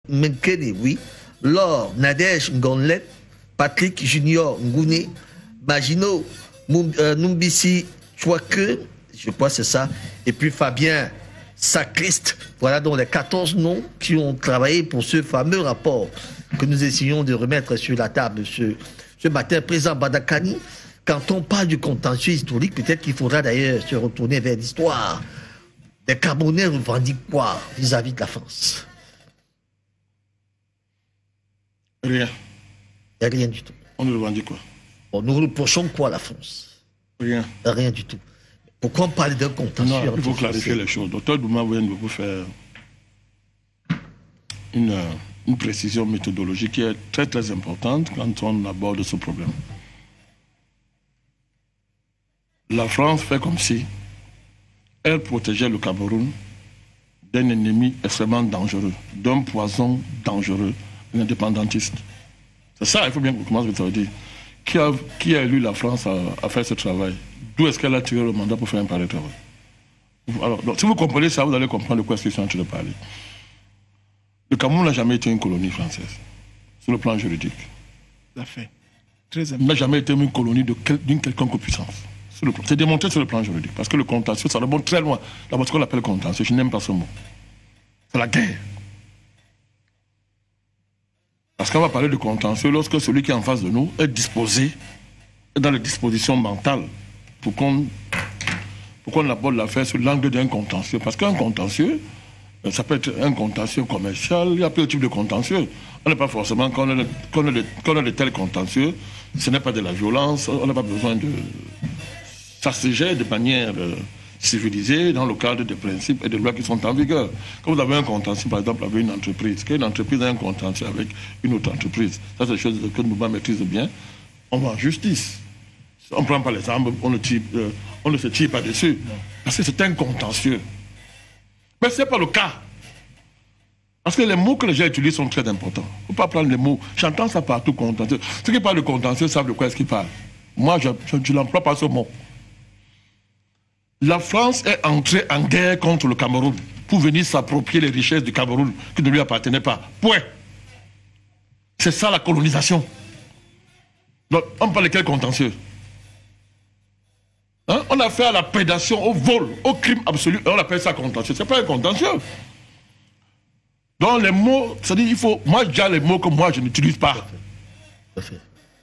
Menkene, oui. Laure, Nadège Ngonlet, Patrick Junior Ngouné, Magino Numbisi Chouake, je crois que c'est ça, et puis Fabien Sacriste. Voilà donc les 14 noms qui ont travaillé pour ce fameux rapport que nous essayons de remettre sur la table ce matin. Président Badakani, quand on parle du contentieux historique, peut-être qu'il faudra d'ailleurs se retourner vers l'histoire. Les Camerounais revendiquent quoi vis-à-vis de la France? Rien. Il n'y a rien du tout. On nous revendique quoi? Nous reprochons quoi à la France? Rien. Rien du tout. Pourquoi on parle d'un contentieux? Non, il faut clarifier les choses. Docteur Douma vient de vous faire une précision méthodologique qui est très très importante quand on aborde ce problème. La France fait comme si elle protégeait le Cameroun d'un ennemi extrêmement dangereux, d'un poison dangereux, l'indépendantiste. C'est ça, il faut bien commencer à vous dire. Qui a élu la France à faire ce travail? D'où est-ce qu'elle a tiré le mandat pour faire un pareil travail? Alors, donc, si vous comprenez ça, vous allez comprendre de quoi je suis en train de parler. Le Cameroun n'a jamais été une colonie française, sur le plan juridique. Tout à fait. Très important. Il n'a jamais été une colonie d'une quelconque puissance. C'est démontré sur le plan juridique. Parce que le contentieux, ça remonte très loin. D'abord, ce qu'on appelle contentieux, je n'aime pas ce mot. C'est la guerre. Parce qu'on va parler de contentieux lorsque celui qui est en face de nous est disposé, est dans les dispositions mentales pour qu'on aborde l'affaire sur l'angle d'un contentieux. Parce qu'un contentieux, ça peut être un contentieux commercial, il y a plusieurs types de contentieux. On n'est pas forcément, quand on a de tels contentieux, ce n'est pas de la violence, on n'a pas besoin de s'assiéger de manière civilisée dans le cadre des principes et des lois qui sont en vigueur. Quand vous avez un contentieux, par exemple, avec une entreprise, qu'une entreprise a un contentieux avec une autre entreprise, ça c'est des choses que nous maîtrisons bien, on va en justice. On ne prend pas les armes, on ne se tire pas dessus. Parce que c'est un contentieux. Mais ce n'est pas le cas. Parce que les mots que les gens utilisent sont très importants. Il ne faut pas prendre les mots. J'entends ça partout, contentieux. Ceux qui parlent de contentieux savent de quoi est-ce qu'ils parlent. Moi, je ne l'emploie pas ce mot. La France est entrée en guerre contre le Cameroun pour venir s'approprier les richesses du Cameroun qui ne lui appartenaient pas. Point. C'est ça la colonisation. Donc, on parle de quel contentieux? Hein? On a fait à la prédation, au vol, au crime absolu, et on appelle ça contentieux. Ce n'est pas un contentieux. Donc les mots, c'est-à-dire il faut... Moi, j'ai les mots que moi, je n'utilise pas.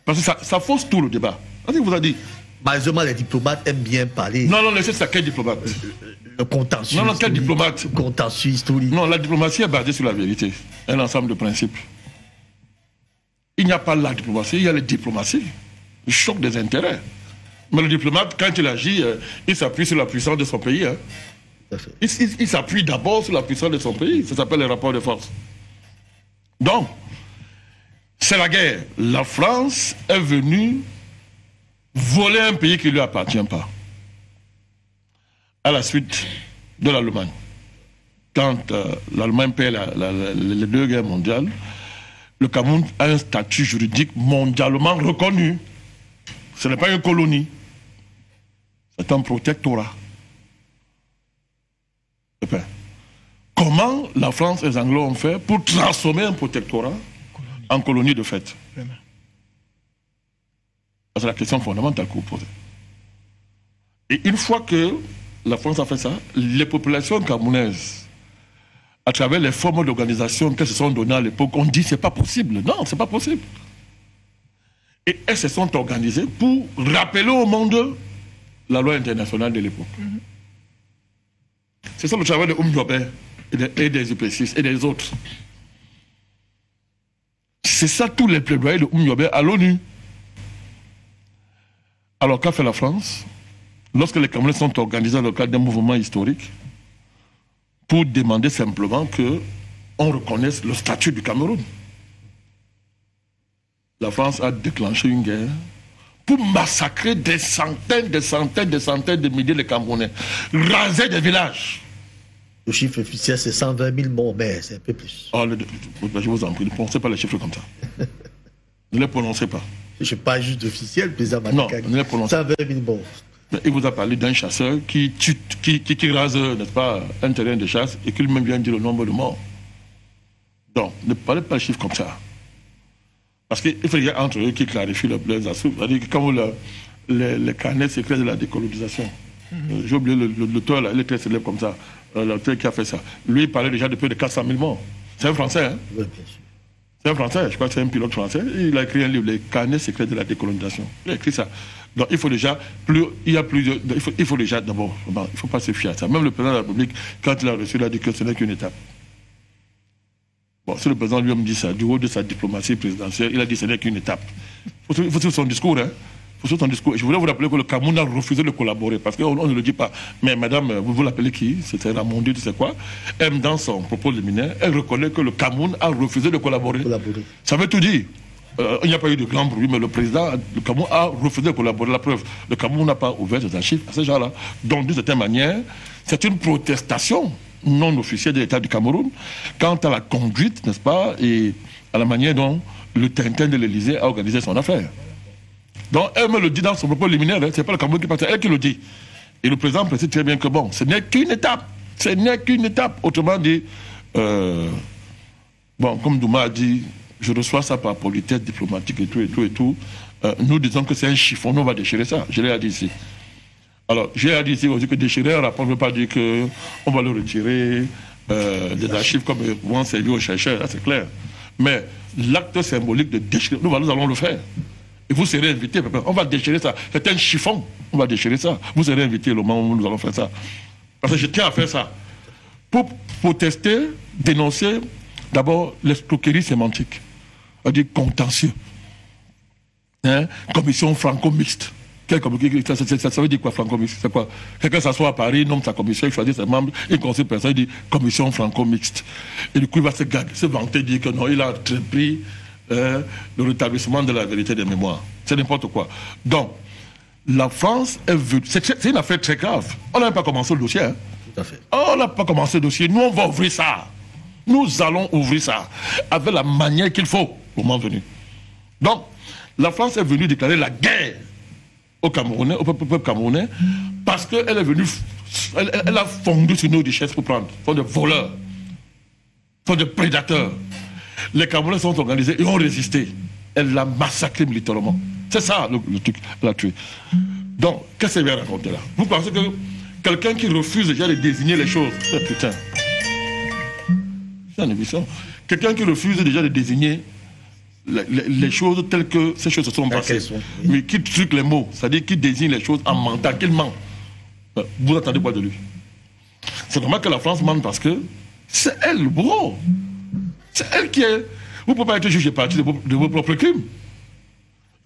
Parce que ça fausse tout le débat. Qu'est-ce qu'il vous a dit? Malheureusement, les diplomates aiment bien parler. Non, laissez ça. Quel diplomate? Le contentieux. Non, quel diplomate? Le contentieux historique. Non, la diplomatie est basée sur la vérité. Un ensemble de principes. Il n'y a pas la diplomatie, il y a la diplomatie. Le choc des intérêts. Mais le diplomate, quand il agit, il s'appuie sur la puissance de son pays. Hein. Il s'appuie d'abord sur la puissance de son pays. Ça s'appelle les rapports de force. Donc, c'est la guerre. La France est venue voler un pays qui ne lui appartient pas. À la suite de l'Allemagne. Quand l'Allemagne paie les deux guerres mondiales, le Cameroun a un statut juridique mondialement reconnu. Ce n'est pas une colonie. C'est un protectorat. Comment la France et les Anglais ont fait pour transformer un protectorat en colonie de fait? C'est la question fondamentale que vous posez. Et une fois que la France a fait ça, les populations camerounaises, à travers les formes d'organisation qu'elles se sont données à l'époque, ont dit c'est pas possible. Non, c'est pas possible. Et elles se sont organisées pour rappeler au monde la loi internationale de l'époque. C'est ça le travail de Oumyobé et des UP6 et des autres. C'est ça tous les plaidoyers de Oumyobé à l'ONU. Alors qu'a fait la France? Lorsque les Camerounais sont organisés dans le cadre d'un mouvement historique, pour demander simplement qu'on reconnaisse le statut du Cameroun. La France a déclenché une guerre pour massacrer des centaines de milliers de Camerounais, raser des villages. Le chiffre officiel, c'est 120 000 morts, mais c'est un peu plus. Oh, je vous en prie, ne prononcez pas les chiffres comme ça. Ne les prononcez pas. Je ne suis pas juste officiel, président Badakani. Non, ne les prononcez pas. 120 000 morts. Il vous a parlé d'un chasseur qui rase, n'est-ce pas, un terrain de chasse et qu'il même vient dire le nombre de morts. Donc, ne parlez pas de chiffres comme ça. Parce qu'il faut qu'il y ait entre eux qui clarifient les assauts. C'est-à-dire que quand les carnets secrets de la décolonisation, j'ai oublié l'auteur, il est très célèbre comme ça, l'auteur qui a fait ça. Lui, il parlait déjà de plus de 400 000 morts. C'est un Français, hein? Oui, bien sûr. C'est un Français, je crois que c'est un pilote français. Il a écrit un livre, Les carnets secrets de la décolonisation. Il a écrit ça. Donc il faut déjà, il faut déjà, d'abord, il ne faut pas se fier à ça. Même le président de la République, quand il a reçu, il a dit que ce n'est qu'une étape. Bon, si le président lui-même dit ça, du haut de sa diplomatie présidentielle, il a dit que ce n'est qu'une étape. Il faut suivre son discours, hein. Il faut suivre son discours. Je voulais vous rappeler que le Cameroun a refusé de collaborer, parce qu'on ne le dit pas. Mais madame, vous l'appelez qui? C'était Ramondi, tu sais quoi? Elle, dans son propos liminaire, elle reconnaît que le Cameroun a refusé de collaborer. Ça veut tout dire. Il n'y a pas eu de grand bruit, mais le président, le Cameroun a refusé de collaborer. La preuve, le Cameroun n'a pas ouvert ses archives à ces gens-là. Donc, d'une certaine manière, c'est une protestation non officielle de l'État du Cameroun quant à la conduite, n'est-ce pas, et à la manière dont le Tintin de l'Élysée a organisé son affaire. Donc, elle me le dit dans son propos liminaire, hein, c'est pas le Cameroun qui parle, c'est elle qui le dit. Et le président précise très bien que bon, ce n'est qu'une étape. Ce n'est qu'une étape. Autrement dit, bon, comme Douma a dit, je reçois ça par politesse diplomatique et tout. Nous disons que c'est un chiffon, nous on va déchirer ça. Je l'ai dit ici. Alors, j'ai dit ici aussi que déchirer un rapport ne veut pas dire qu'on va le retirer des archives comme vont servir aux chercheurs, là c'est clair. Mais l'acte symbolique de déchirer, nous allons le faire. Et vous serez invités, on va déchirer ça. C'est un chiffon, on va déchirer ça. Vous serez invités le moment où nous allons faire ça. Parce que je tiens à faire ça. Pour protester, dénoncer d'abord l'escroquerie sémantique. C'est-à-dire contentieux. Hein? Commission franco-mixte. Ça veut dire quoi, franco-mixte? C'est quoi? Quelqu'un s'assoit à Paris, nomme sa commission, il choisit ses membres, il conseille personne, il dit commission franco-mixte. Et du coup, il va se vanter, dire que non, il a entrepris le rétablissement de la vérité des mémoires. C'est n'importe quoi. Donc, la France est venue. C'est une affaire très grave. On n'a même pas commencé le dossier. Hein? Tout à fait. On n'a pas commencé le dossier. Nous, on va ouvrir ça. Nous allons ouvrir ça avec la manière qu'il faut au moment venu. Donc, la France est venue déclarer la guerre aux Camerounais, au peuple camerounais, parce qu'elle est venue, elle a fondu sur nos richesses pour prendre. Ce sont des voleurs, ce sont des prédateurs. Les Camerounais sont organisés et ont résisté. Elle l'a massacré militairement. C'est ça le truc, elle a tué. Donc, qu'est-ce qu'elle vient raconter là? Vous pensez que quelqu'un qui refuse déjà de désigner les choses, putain, c'est une émission. Quelqu'un qui refuse déjà de désigner les choses telles que ces choses se sont passées, mais qui truque les mots, c'est-à-dire qui désigne les choses en mentant, qu'il ment. Vous attendez quoi de lui? C'est normal que la France mente parce que c'est elle le bourreau. C'est elle qui est. Vous ne pouvez pas être jugé parti de vos propres crimes.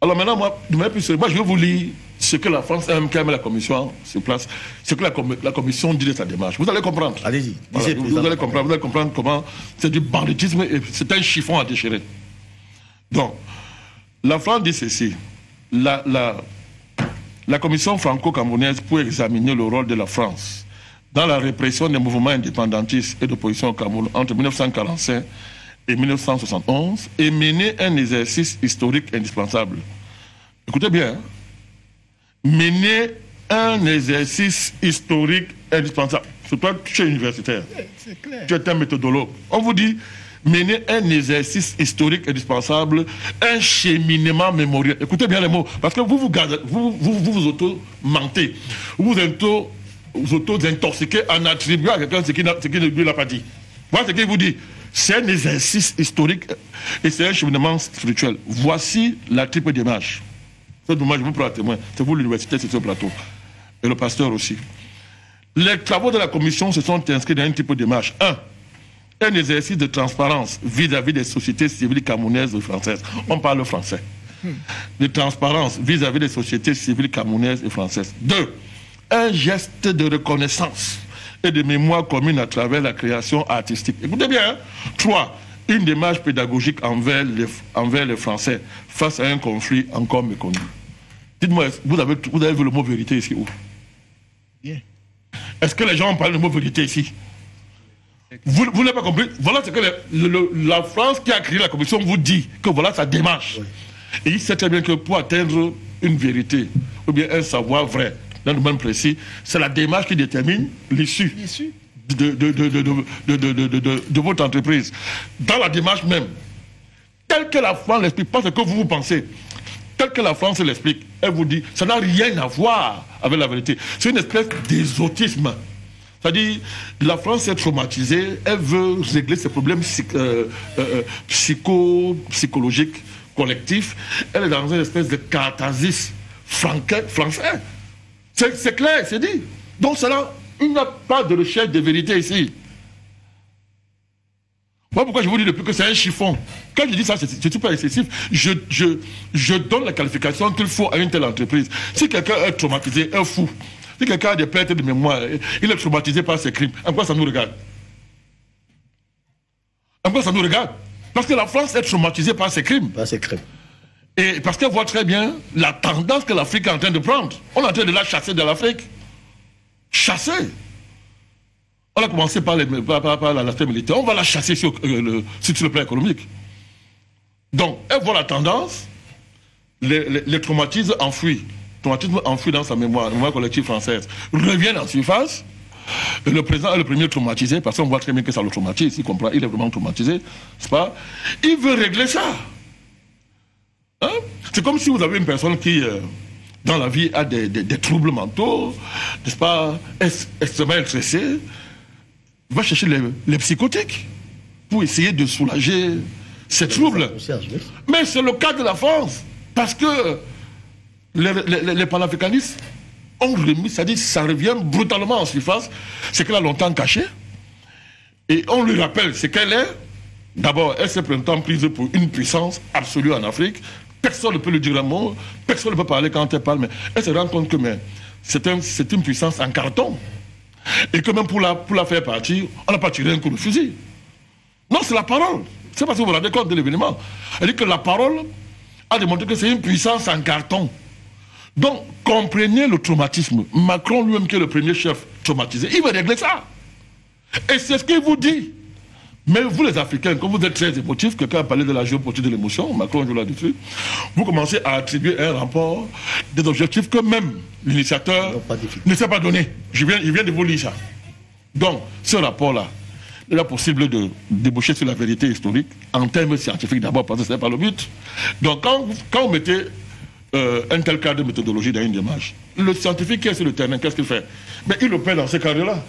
Alors maintenant, moi, je vais vous lire ce que la France a mis la commission sur place, ce que la commission dit de sa démarche. Vous allez comprendre. Allez-y. Voilà, vous allez comprendre comment c'est du banditisme et c'est un chiffon à déchirer. Donc, la France dit ceci. La commission franco-camerounaise pour examiner le rôle de la France dans la répression des mouvements indépendantistes et d'opposition au Cameroun entre 1945 et 1971 et mener un exercice historique indispensable. Écoutez bien, hein? Mener un exercice historique indispensable. C'est toi, tu es universitaire. C'est clair. Tu es un méthodologue. On vous dit mener un exercice historique indispensable, un cheminement mémoriel. Écoutez bien les mots, parce que vous auto-mentez, vous auto-intoxiquez en attribuant à quelqu'un ce qui ne lui l'a pas dit. Voilà ce qu'il vous dit. C'est un exercice historique et c'est un cheminement spirituel. Voici la triple démarche. C'est dommage, je vous prends à témoin. C'est vous l'université, c'est ce plateau. Et le pasteur aussi. Les travaux de la commission se sont inscrits dans une triple démarche. Un exercice de transparence vis-à-vis des sociétés civiles camerounaises et françaises. On parle français. De transparence vis-à-vis des sociétés civiles camerounaises et françaises. 2. Un geste de reconnaissance et de mémoire commune à travers la création artistique. Écoutez bien. 3. Une démarche pédagogique envers les Français face à un conflit encore méconnu. Dites-moi, vous avez vu le mot vérité ici où? Bien. Est-ce que les gens ont parlé du mot vérité ici? Vous n'avez pas compris? Voilà ce que la France qui a créé la commission vous dit, que voilà sa démarche. Oui. Et il sait très bien que pour atteindre une vérité, ou bien un savoir vrai, dans le domaine précis, c'est la démarche qui détermine l'issue. de votre entreprise, dans la démarche même, telle que la France l'explique, pas ce que vous pensez, telle que la France l'explique, elle vous dit, ça n'a rien à voir avec la vérité. C'est une espèce d'exotisme. C'est-à-dire, la France est traumatisée, elle veut régler ses problèmes psychologiques, collectifs. Elle est dans une espèce de catharsis français. C'est clair, c'est dit. Donc, cela, il n'y a pas de recherche de vérité ici. Moi, pourquoi je vous dis depuis que c'est un chiffon? Quand je dis ça, je ne suis pas excessif. Je donne la qualification qu'il faut à une telle entreprise. Si quelqu'un est traumatisé, un fou, si quelqu'un a des pertes de mémoire, il est traumatisé par ses crimes, en quoi ça nous regarde? En quoi ça nous regarde? Parce que la France est traumatisée par ses crimes. Par ses crimes. Et parce qu'elle voit très bien la tendance que l'Afrique est en train de prendre. On est en train de la chasser de l'Afrique. Chasser. On a commencé par l'aspect militaire. On va la chasser sur le plan économique. Donc, elle voit la tendance, les traumatismes enfouis. Traumatisme enfoui dans sa mémoire collective française, reviennent en surface. Et le président est le premier traumatisé, parce qu'on voit très bien que ça le traumatise, il comprend, il est vraiment traumatisé, n'est-ce pas? Il veut régler ça. Hein? C'est comme si vous avez une personne qui, dans la vie, a des troubles mentaux, n'est-ce pas, extrêmement stressé, va chercher les psychotiques pour essayer de soulager ces troubles. Mais c'est le cas de la France, parce que les panafricanistes ont remis, c'est-à-dire ça revient brutalement en surface, c'est qu'elle a longtemps caché. Et on lui rappelle ce qu'elle est. D'abord, elle s'est présentement prise pour une puissance absolue en Afrique. Personne ne peut lui dire un mot, personne ne peut parler quand elle parle, mais elle se rend compte que c'est une puissance en carton. Et que même pour la faire partir, on n'a pas tiré un coup de fusil. Non, c'est la parole. C'est parce que vous vous rendez compte de l'événement. Elle dit que la parole a démontré que c'est une puissance en carton. Donc, comprenez le traumatisme. Macron lui-même, qui est le premier chef traumatisé, il va régler ça. Et c'est ce qu'il vous dit. Mais vous, les Africains, comme vous êtes très émotifs, quelqu'un a parlé de la géopolitique de l'émotion, Macron joue là-dessus, vous commencez à attribuer un rapport, des objectifs que même l'initiateur ne s'est pas donné. Il vient de vous lire ça. Donc, ce rapport-là, il est possible de déboucher sur la vérité historique, en termes scientifiques d'abord, parce que ce n'est pas le but. Donc, quand vous mettez un tel cadre de méthodologie dans une démarche, le scientifique qui est sur le terrain, qu'est-ce qu'il fait? Mais il opère dans ce cadre-là.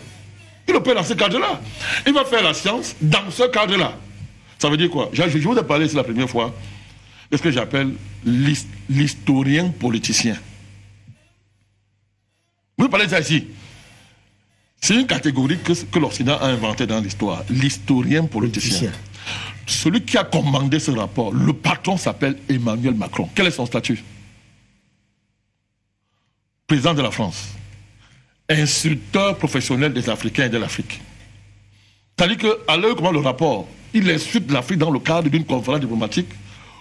Il opère dans ce cadre-là. Il va faire la science dans ce cadre-là. Ça veut dire quoi? Je vous ai parlé, c'est la première fois, de ce que j'appelle l'historien politicien. Vous parlez de ça ici. C'est une catégorie que l'Occident a inventée dans l'histoire. L'historien politicien. Celui qui a commandé ce rapport, le patron s'appelle Emmanuel Macron. Quel est son statut? Président de la France. Instructeur professionnel des Africains et de l'Afrique. C'est-à-dire qu'à l'heure comment le rapport, il insulte l'Afrique dans le cadre d'une conférence diplomatique,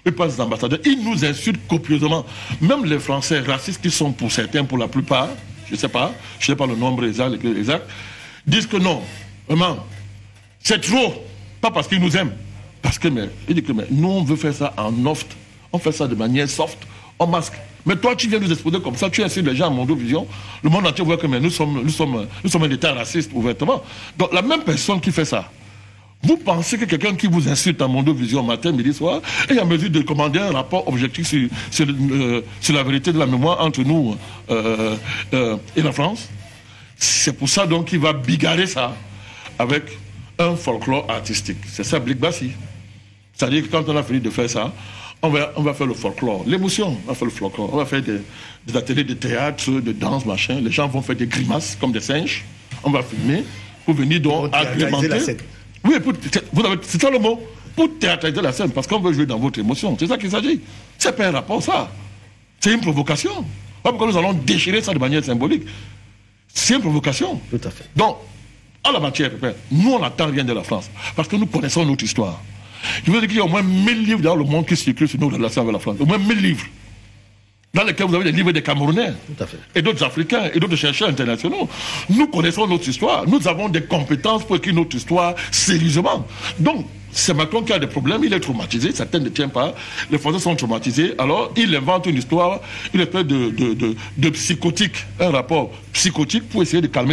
il passe des ambassadeurs, il nous insulte copieusement. Même les Français racistes qui sont pour certains, pour la plupart, je ne sais pas le nombre exact, disent que non, vraiment, c'est trop, pas parce qu'ils nous aiment, parce que, il dit que nous on veut faire ça en soft, on fait ça de manière soft, en masque. Mais toi, tu viens nous exposer comme ça, tu incites les gens à Mondovision. Le monde entier voit que nous sommes un État raciste ouvertement. Donc la même personne qui fait ça, vous pensez que quelqu'un qui vous insulte à Mondovision matin, midi, soir, est en mesure de commander un rapport objectif sur la vérité de la mémoire entre nous et la France? C'est pour ça donc qu'il va bigarrer ça avec un folklore artistique. C'est ça, Blick Bassi. C'est-à-dire que quand on a fini de faire ça, on va faire le folklore, l'émotion, on va faire le folklore, on va faire des ateliers de théâtre, de danse, machin. Les gens vont faire des grimaces comme des singes. On va filmer pour venir donc agrémenter. La scène. Oui, c'est ça le mot, pour théâtraliser la scène, parce qu'on veut jouer dans votre émotion. C'est ça qu'il s'agit. C'est pas un rapport, ça. C'est une provocation. Pas pourquoi nous allons déchirer ça de manière symbolique. C'est une provocation. Tout à fait. Donc, en la matière, nous on n'attend rien de la France, parce que nous connaissons notre histoire. Je veux dire qu'il y a au moins 1000 livres dans le monde qui circulent sur nos relations avec la France. Au moins 1000 livres. Dans lesquels vous avez des livres des Camerounais. Tout à fait. Et d'autres Africains et d'autres chercheurs internationaux. Nous connaissons notre histoire. Nous avons des compétences pour écrire notre histoire sérieusement. Donc, c'est Macron qui a des problèmes. Il est traumatisé. Certains ne tiennent pas. Les Français sont traumatisés. Alors, il invente une histoire, une espèce de psychotique. Un rapport psychotique pour essayer de calmer